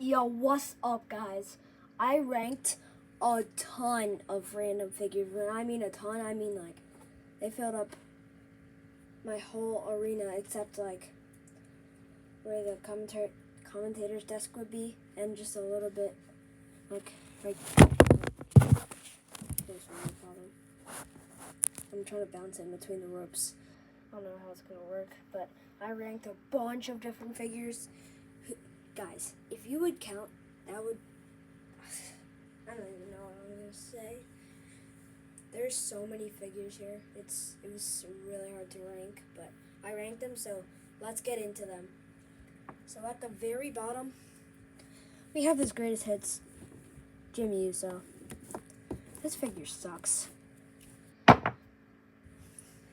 Yo, what's up, guys? I ranked a ton of random figures. When I mean a ton, I mean like they filled up my whole arena except like where the commentator's desk would be, and just a little bit like right. There's no problem. I'm trying to bounce in between the ropes. I don't know how it's gonna work, but I ranked a bunch of different figures. Guys, if you would count, that would, I don't even know what I'm gonna say. There's so many figures here. It was really hard to rank, but I ranked them, so let's get into them. So at the very bottom, we have this greatest hits, Jimmy Uso. This figure sucks.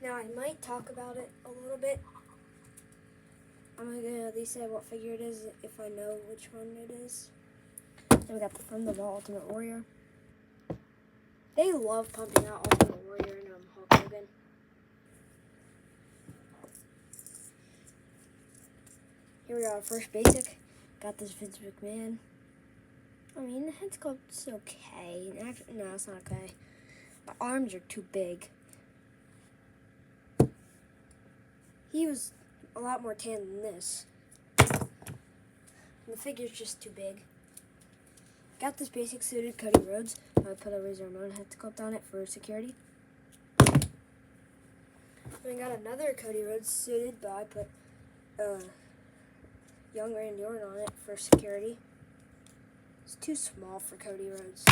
Now I might talk about it a little bit. I'm gonna at least say what figure it is if I know which one it is. Then we got the From the Vault Ultimate Warrior. They love pumping out Ultimate Warrior and Hulk Hogan. Here we are, first basic. Got this Vince McMahon. I mean, the head sculpt's okay. Actually, no, it's not okay. The arms are too big. He was a lot more tan than this. And the figure's just too big. Got this basic suited Cody Rhodes. I put a Razor Ramon head sculpt on it for security. Then we got another Cody Rhodes suited, but I put young Randy Orton on it for security. It's too small for Cody Rhodes.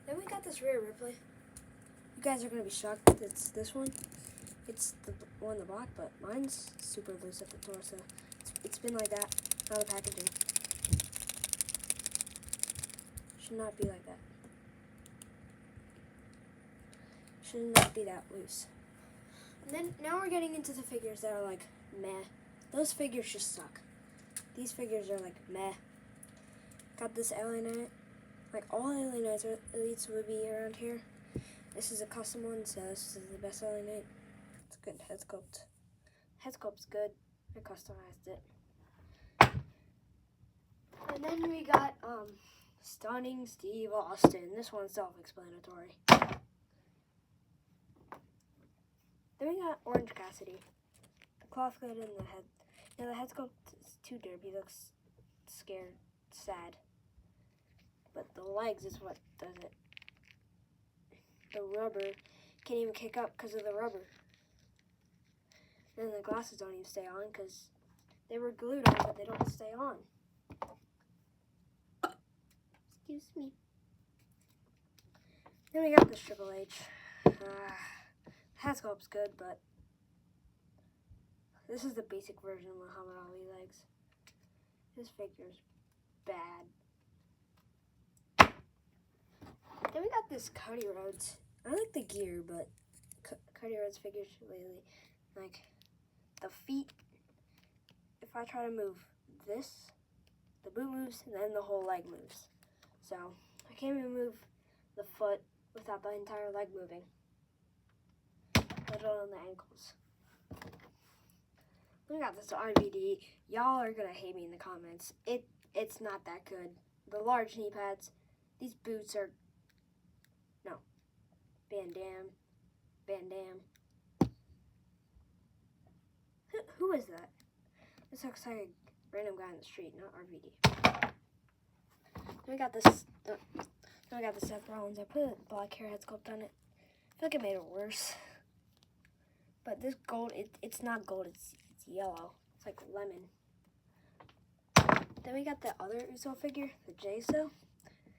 Then we got this Rhea Ripley. You guys are going to be shocked that it's this one. It's the one in the black, but mine's super loose at the torso. It's been like that, not the packaging. Should not be like that. Should not be that loose. And then now we're getting into the figures that are like meh. Those figures just suck. These figures are like meh. Got this LA Knight. Like all LA Knights elites would be around here. This is a custom one, so this is the best LA Knight. It's good head sculpt. Head sculpt's good. I customized it. And then we got Stunning Steve Austin. This one's self-explanatory. Then we got Orange Cassidy. The cloth hood and the head. Now the head sculpt is too derpy. He looks scared, sad. But the legs is what does it. The rubber can't even kick up because of the rubber. And the glasses don't even stay on because they were glued on, but they don't stay on. Excuse me. Then we got this Triple H. Head sculpt's good, but this is the basic version of Muhammad Ali legs. This figure's bad. Then we got this Cody Rhodes. I like the gear, but Cody Rhodes figures lately, like the feet. If I try to move this, the boot moves, and then the whole leg moves. So I can't even move the foot without the entire leg moving, let alone the ankles. We got this RVD. Y'all are gonna hate me in the comments. It's not that good. The large knee pads. These boots are Van Dam. Who is that? This looks like a random guy on the street, not RVD. Then we got this. Then we got the Seth Rollins. I put a black hair head sculpt on it. I feel like it made it worse. But this gold, it's not gold. It's yellow. It's like lemon. Then we got the other Uso figure, the J-So.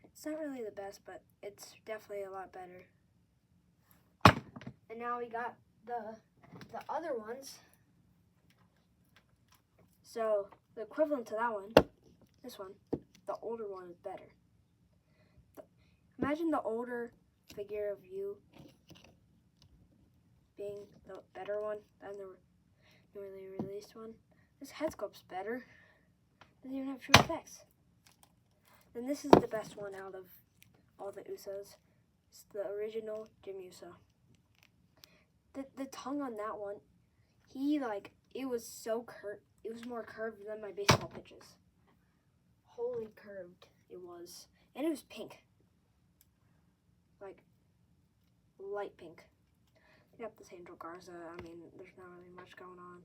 It's not really the best, but it's definitely a lot better. And now we got the other ones. So the equivalent to that one, this one, the older one is better. Imagine the older figure of you being the better one than the newly released one. This head sculpt's better. Doesn't even have true effects. And this is the best one out of all the Usos. It's the original Jim Uso. The tongue on that one, it was so curved. It was more curved than my baseball pitches. really curved. It was. And it was pink. Like, light pink. We got this Angel Garza. I mean, there's not really much going on.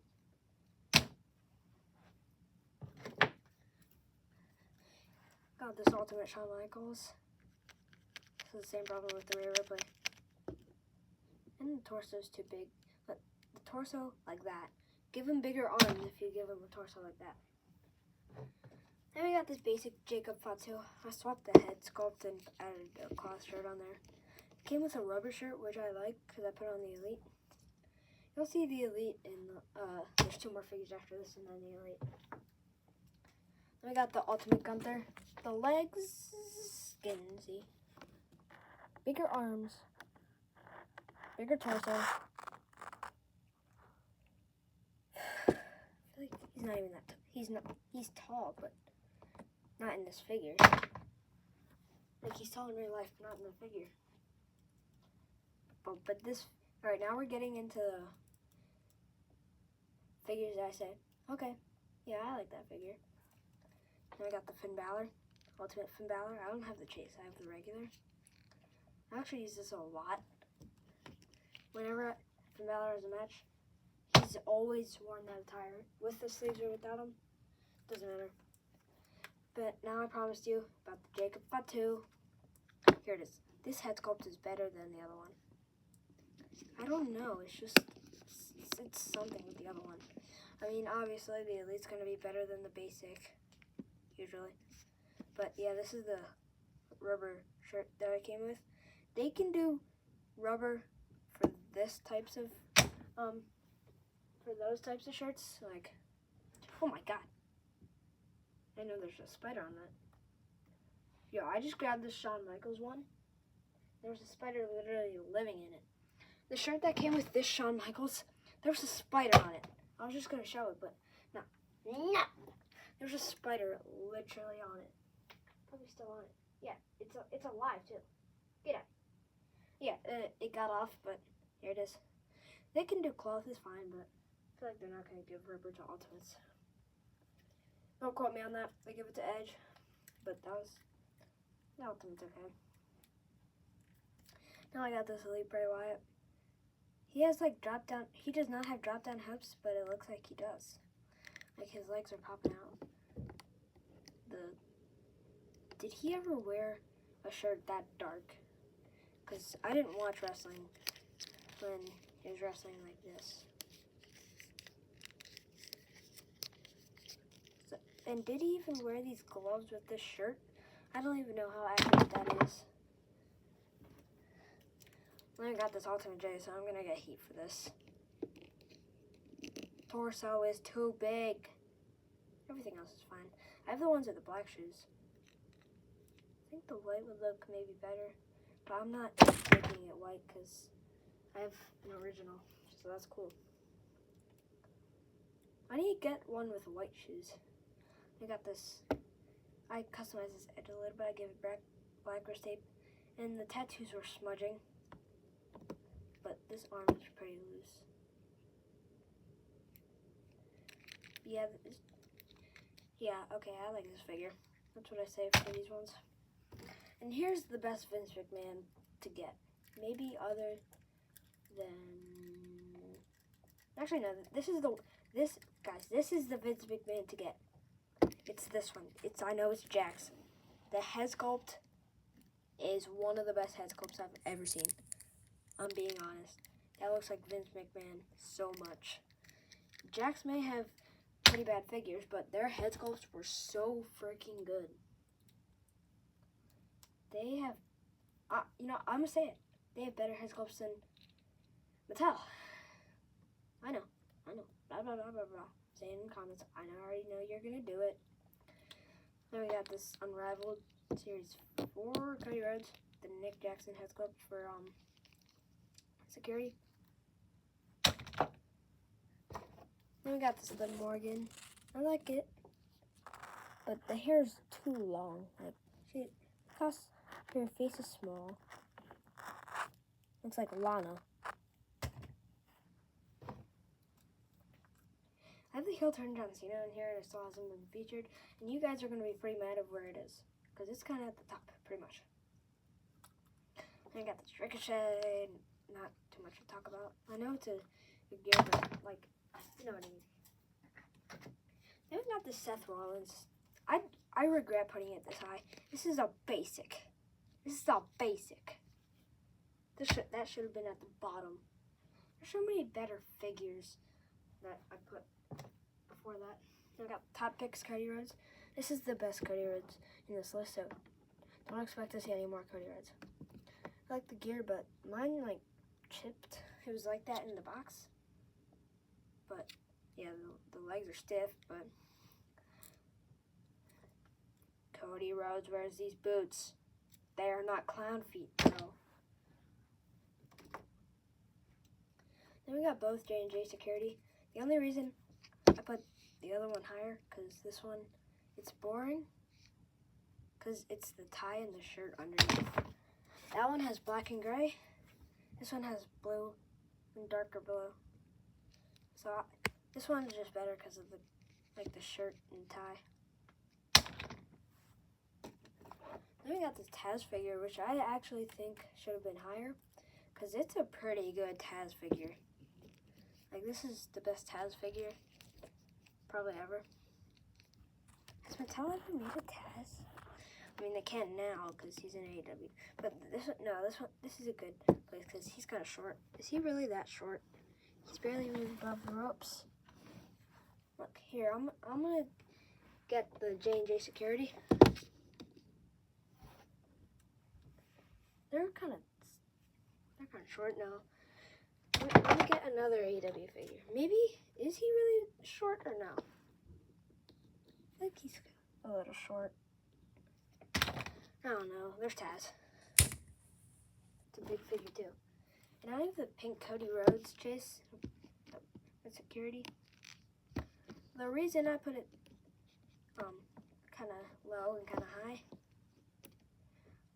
Got this Ultimate Shawn Michaels. This is the same problem with the Rhea Ripley. And the torso's too big. But the torso, like that. Give him bigger arms if you give him a torso like that. Then we got this basic Jacob Fatu. I swapped the head sculpt and added a cloth shirt on there. It came with a rubber shirt, which I like because I put on the Elite. You'll see the Elite in there's 2 more figures after this and then the Elite. Then we got the Ultimate Gunther. The legs, skinsy. Bigger arms. Bigger torso. I feel like he's not even that he's tall, but not in this figure. Like, he's tall in real life, but not in the figure. But this, alright, now we're getting into the figures that I said, okay, yeah, I like that figure. Then I got the Finn Balor, Ultimate Finn Balor. I don't have the Chase, I have the regular. I actually use this a lot. Whenever Finn Balor has a match, he's always worn that attire, with the sleeves or without them. Doesn't matter. But now I promised you about the Jacob Fatu. Here it is. This head sculpt is better than the other one. I don't know. It's just, it's something with the other one. I mean, obviously the Elite's going to be better than the basic, usually. But yeah, this is the rubber shirt that I came with. They can do rubber for this types of, for those types of shirts. Like, oh my god. I know there's a spider on that. Yo, I just grabbed this Shawn Michaels one. There was a spider literally living in it. The shirt that came with this Shawn Michaels, there was a spider on it. I was just going to show it, but no. No! There's a spider literally on it. Probably still on it. Yeah, it's alive too. Get out. Yeah, it got off, but here it is. They can do cloth is fine, but I feel like they're not going to give rubber to Ultimates. Don't quote me on that. They give it to Edge, but that was the Ultimate's okay. Now I got this Elite Bray Wyatt. He has like drop down. He does not have drop down hips, but it looks like he does. Like his legs are popping out. Did he ever wear a shirt that dark? Because I didn't watch wrestling when he was wrestling like this. So, and did he even wear these gloves with this shirt? I don't even know how accurate that is. I got this Ultimate J, so I'm gonna get heat for this. Torso is too big. Everything else is fine. I have the ones with the black shoes. I think the white would look maybe better, but I'm not making it white because I have an original, so that's cool. I need to get one with white shoes. I got this. I customized this edge a little bit. I gave it black wrist tape, and the tattoos were smudging. But this arm is pretty loose. Yeah, okay, I like this figure. That's what I say for these ones. And here's the best Vince McMahon to get. Maybe other than... Actually, no, this is the Vince McMahon to get. It's this one. I know it's Jax. The head sculpt is one of the best head sculpts I've ever seen. I'm being honest. That looks like Vince McMahon so much. Jax may have pretty bad figures, but their head sculpts were so freaking good. They have, I'm gonna say it. They have better head sculpts than Mattel. I know. Blah, blah, blah, blah, blah. Say it in the comments. I already know you're gonna do it. Then we got this Unrivaled Series 4 Cody Rhodes, the Nick Jackson head sculpt for, security. Then we got this Liv Morgan. I like it, but the hair's too long. Like, her face is small. Looks like Lana. I have the heel turn John Cena in here, and it still hasn't been featured. And you guys are going to be pretty mad of where it is, because it's kind of at the top, pretty much. And I got this Ricochet, not too much to talk about. I know it's a gear, but, like, you know what I mean. Then we got the Seth Rollins. I regret putting it this high. This is a basic. This is a basic. That should have been at the bottom. There's so many better figures that I put before that. I got top picks Cody Rhodes. This is the best Cody Rhodes in this list, so don't expect to see any more Cody Rhodes. I like the gear, but mine like chipped. It was like that in the box. But yeah, the legs are stiff, but Cody Rhodes wears these boots. They are not clown feet, no. Then we got both J&J Security. The only reason I put the other one higher, because this one, it's boring, because it's the tie and the shirt underneath. That one has black and gray. This one has blue and darker blue. So this one's just better because of the shirt and tie. Then we got this Taz figure, which I actually think should have been higher, because it's a pretty good Taz figure. Like, this is the best Taz figure probably ever. Has Mattel ever made a Taz? I mean, they can't now because he's in AEW. But this is a good place because he's kind of short. Is he really that short? He's barely even above the ropes. Look here, I'm gonna get the J&J Security. They're kind of short now. I'm gonna get another AEW figure. Maybe, is he really short or no? I think he's a little short. I don't know. There's Taz. It's a big figure too. And I have the pink Cody Rhodes chase with Security. The reason I put it kind of low and kind of high,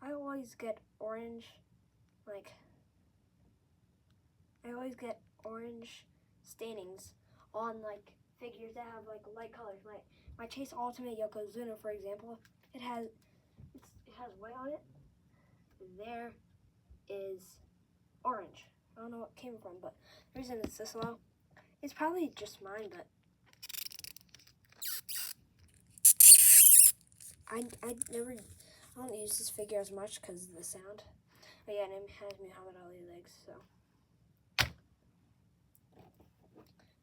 I always get orange, I always get orange stainings on figures that have light colors. My Chase Ultimate Yokozuna, for example, it has white on it. There is orange. I don't know what it came from, but the reason it's this low, it's probably just mine, but I don't use this figure as much because of the sound. But yeah, and it has Muhammad Ali legs, so.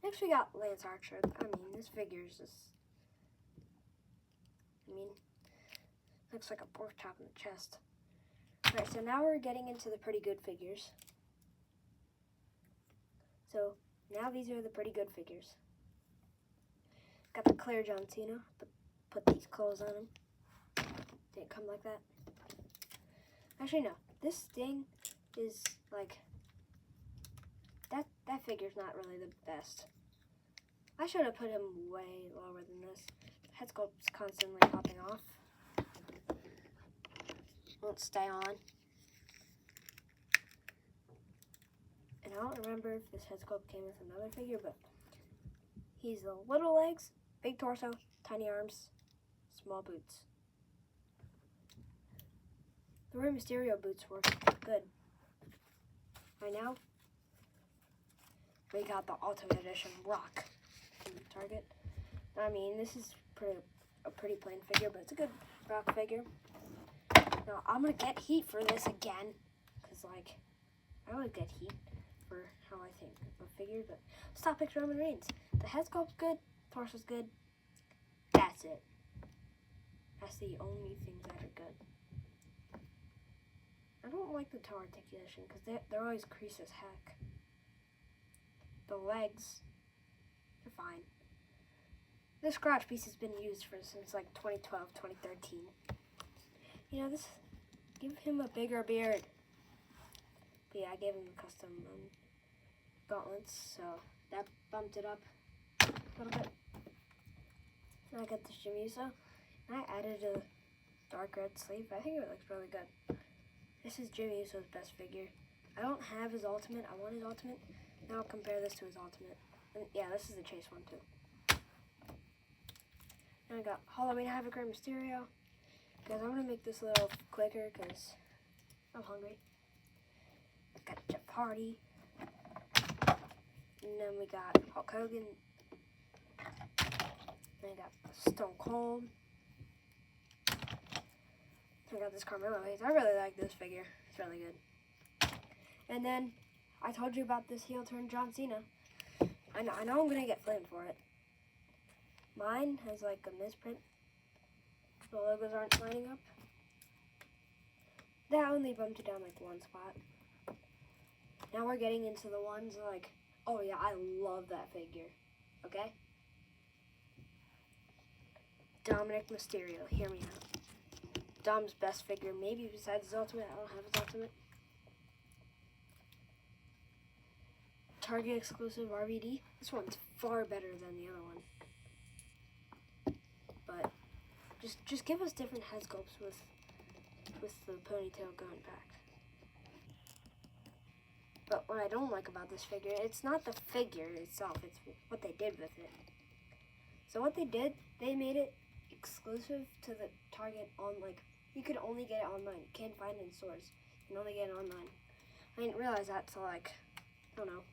Next we got Lance Archer. I mean, this figure is just, looks like a pork chop in the chest. Alright, so now we're getting into the pretty good figures. So, now these are the pretty good figures. Got the clear John Cena. Put these clothes on him. Didn't come like that. Actually, no. This Sting is that figure's not really the best. I should have put him way lower than this. Head sculpt's constantly popping off. Won't stay on. And I don't remember if this head sculpt came with another figure, but he's the little legs, big torso, tiny arms, small boots. The Rey Mysterio boots were good. Right now, we got the Ultimate Edition Rock from Target. I mean, this is a pretty plain figure, but it's a good Rock figure. Now, I'm going to get heat for this again, because, I always get heat for how I think of a figure, but Top Picks Roman Reigns. The head sculpt's good, torso's good. That's it. That's the only things that are good. I don't like the toe articulation because they're always creased as heck. The legs, they're fine. This crotch piece has been used since 2012, 2013. Give him a bigger beard. But yeah, I gave him custom gauntlets, so that bumped it up a little bit. Now I got the Jimmy Uso, and I added a dark red sleeve. I think it looks really good. This is Jimmy Uso's best figure. I don't have his ultimate. I want his ultimate. Now I'll compare this to his ultimate. And yeah, this is the Chase one too. And I got Halloween Havoc Rey Mysterio. Guys, I'm gonna make this a little quicker because I'm hungry. Got Jeff Hardy. And then we got Hulk Hogan. And I got Stone Cold. I got this Carmelo Hayes. I really like this figure. It's really good. And then I told you about this heel turn John Cena. I know I'm gonna get flamed for it. Mine has like a misprint. The logos aren't lining up. That only bumped it down like one spot. Now we're getting into the ones like, oh yeah, I love that figure. Okay? Dominic Mysterio, hear me out. Dom's best figure, maybe besides his ultimate. I don't have his ultimate. Target exclusive RVD. This one's far better than the other one. But just give us different head sculpts with the ponytail going back. But what I don't like about this figure, it's not the figure itself, it's what they did with it. So what they did, they made it exclusive to the Target on, like, you could only get it online. You can't find it in stores. You can only get it online. I didn't realize that till, like, I don't know,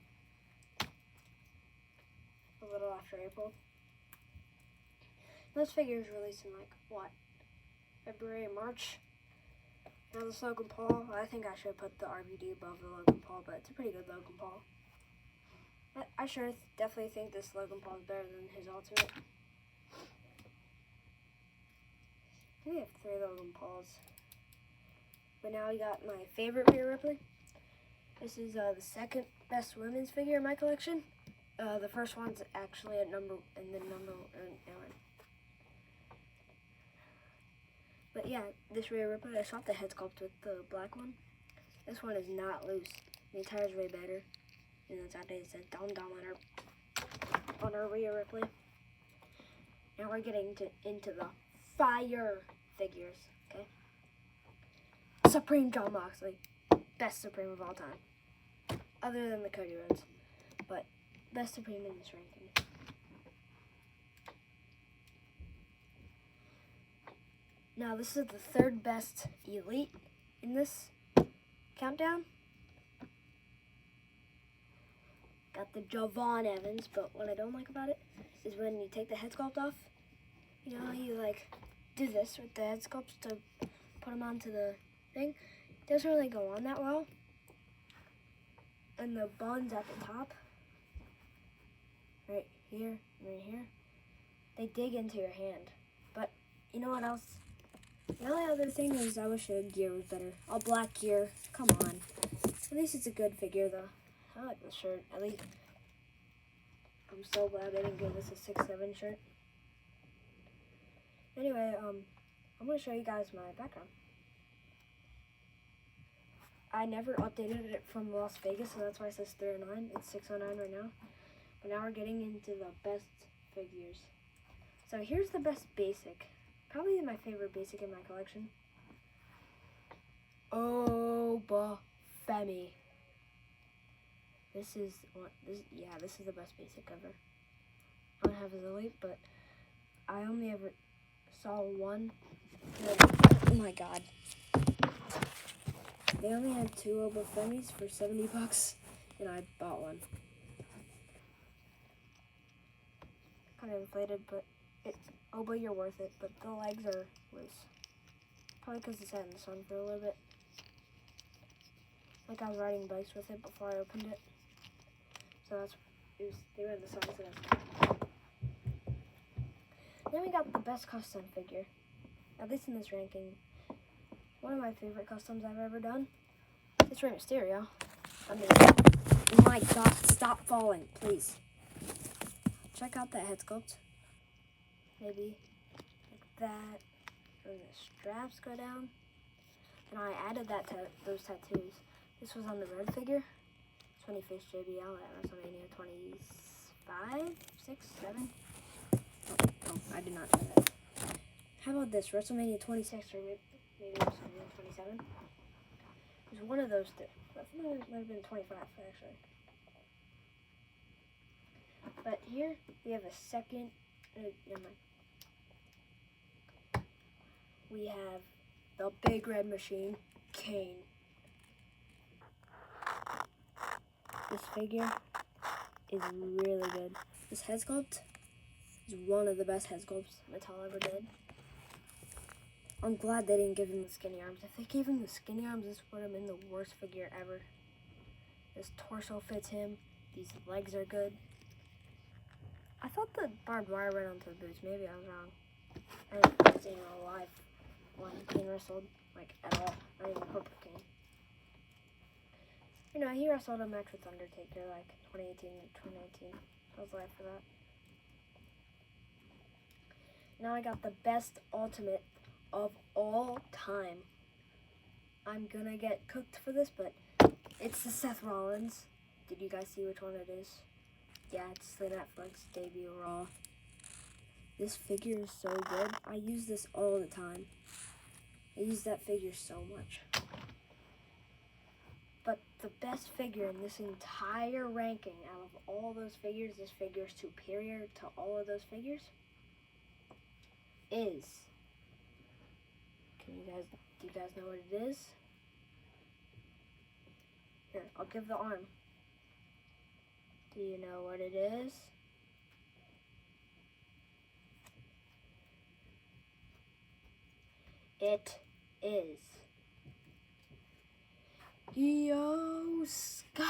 a little after April. Those figures released in, like, what, February, March? Now this Logan Paul, I think I should put the RVD above the Logan Paul, but it's a pretty good Logan Paul. I sure definitely think this Logan Paul is better than his ultimate. We have 3 Logan Pauls. But now we got my favorite Rhea Ripley. This is the second best women's figure in my collection. The first one's actually at number. But yeah, this Rhea Ripley, I shot the head sculpt with the black one. This one is not loose. The entire is way better. And it's out there, it says Dom on our Rhea Ripley. Now we're getting into the fire figures, okay? Supreme Jon Moxley, best Supreme of all time. Other than the Cody Rhodes, but best Supreme in this ranking. Now this is the 3rd best Elite in this countdown. Got the Javon Evans, but what I don't like about it is when you take the head sculpt off, you know, you like do this with the head sculpts to put them onto the thing. It doesn't really go on that well. And the buns at the top, right here, they dig into your hand. But you know what else? The only other thing is I wish the gear was better. All black gear, come on. At least it's a good figure though. I like the shirt, at least. I'm so glad they didn't give us a 6'7" shirt. Anyway, I'm going to show you guys my background. I never updated it from Las Vegas, so that's why it says 309. It's 609 right now. But now we're getting into the best figures. So here's the best basic. Probably my favorite basic in my collection. Obafemi. This is the best basic ever. I don't have his Elite, but I only ever saw one. Oh my god. They only had 2 Obafemis for $70, and I bought one. Kind of inflated, but Oba, you're worth it, but the legs are loose. Probably because it's sat in the sun for a little bit. Like I was riding bikes with it before I opened it. So they were in the sun, so that's good. Then we got the best custom figure. At least in this ranking. One of my favorite customs I've ever done. It's Rey Mysterio. I mean, oh my god, stop falling, please. Check out that head sculpt. Maybe like that. And the straps go down. And I added those tattoos. This was on the red figure. It's when he faced JBL at WrestleMania 25, 6, 7. Oh, I did not say that. How about this? WrestleMania 26 or maybe WrestleMania 27? It was one of those two. I think it might have been 25 actually. But here we have a second. Never mind. we have the Big Red Machine, Kane. This figure is really good. This head sculpt is one of the best head sculpts Mattel ever did. I'm glad they didn't give him the skinny arms. If they gave him the skinny arms, this would have been the worst figure ever. This torso fits him. These legs are good. I thought the barbed wire went onto the boots. Maybe I was wrong. I didn't see him alive when Kane wrestled, like, at all. Not even Corporate Kane. You know, he wrestled a match with Undertaker, like, 2018 and 2019. I was live for that. Now I got the best ultimate of all time. I'm gonna get cooked for this, but it's the Seth Rollins. Did you guys see which one it is? Yeah, it's the Netflix debut Raw. This figure is so good. I use this all the time. I use that figure so much. But the best figure in this entire ranking out of all those figures, this figure is superior to all of those figures, is... do you guys know what it is? Here, I'll give the arm. Do you know what it is? It is Io Sky.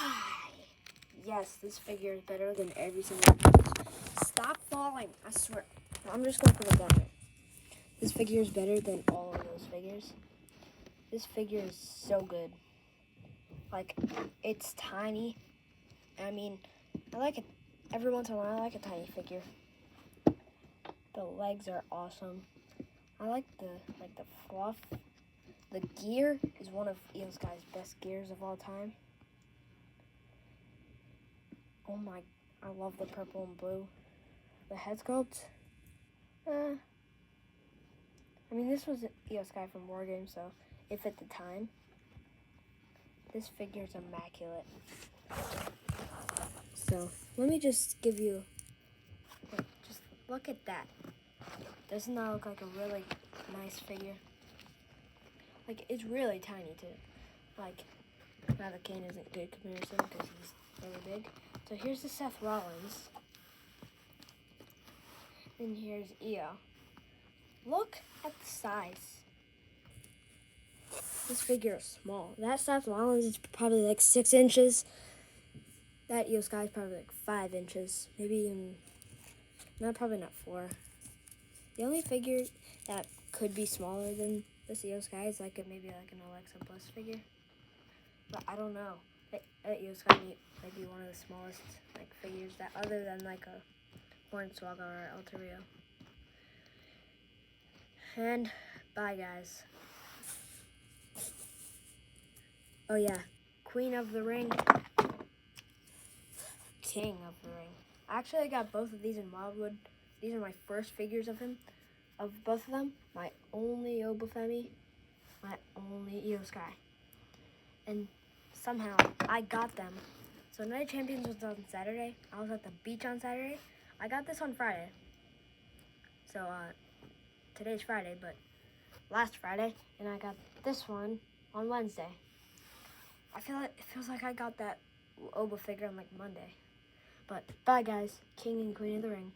Yes, this figure is better than every single one. Stop falling, I swear. I'm just going to put it down here. This figure is better than all of those figures. This figure is so good. Like, it's tiny. I mean, I like it. Every once in a while, I like a tiny figure. The legs are awesome. I like the fluff. The gear is one of Io Sky's best gears of all time. Oh my, I love the purple and blue. The head sculpt. I mean, this was Io Sky from War Games, so if at the time, this figure is immaculate. So let me just give you, just look at that. Doesn't that look like a really nice figure? Like, it's really tiny too. Like, now the Kane isn't good comparison because he's really big. So here's the Seth Rollins. And here's Io. Look at the size. This figure is small. That Seth Rollins is probably like 6 inches. That Io Sky is probably like 5 inches. Maybe even, no, probably not 4. The only figure that could be smaller than this Io Sky is like maybe like an Alexa Bliss figure. But I don't know. Io Sky might be one of the smallest like figures that other than like a Hornswoggle or El Torrio. And bye, guys. Oh yeah, Queen of the Ring, King of the Ring. Actually, I got both of these in Wildwood. These are my first figures of him, of both of them. My only Obafemi, my only Io Sky. And somehow I got them. So Night of Champions was on Saturday. I was at the beach on Saturday. I got this on Friday. So today's Friday, but last Friday, and I got this one on Wednesday. I feel like it feels like I got that Oba figure on like Monday. But bye, guys. King and Queen of the Ring.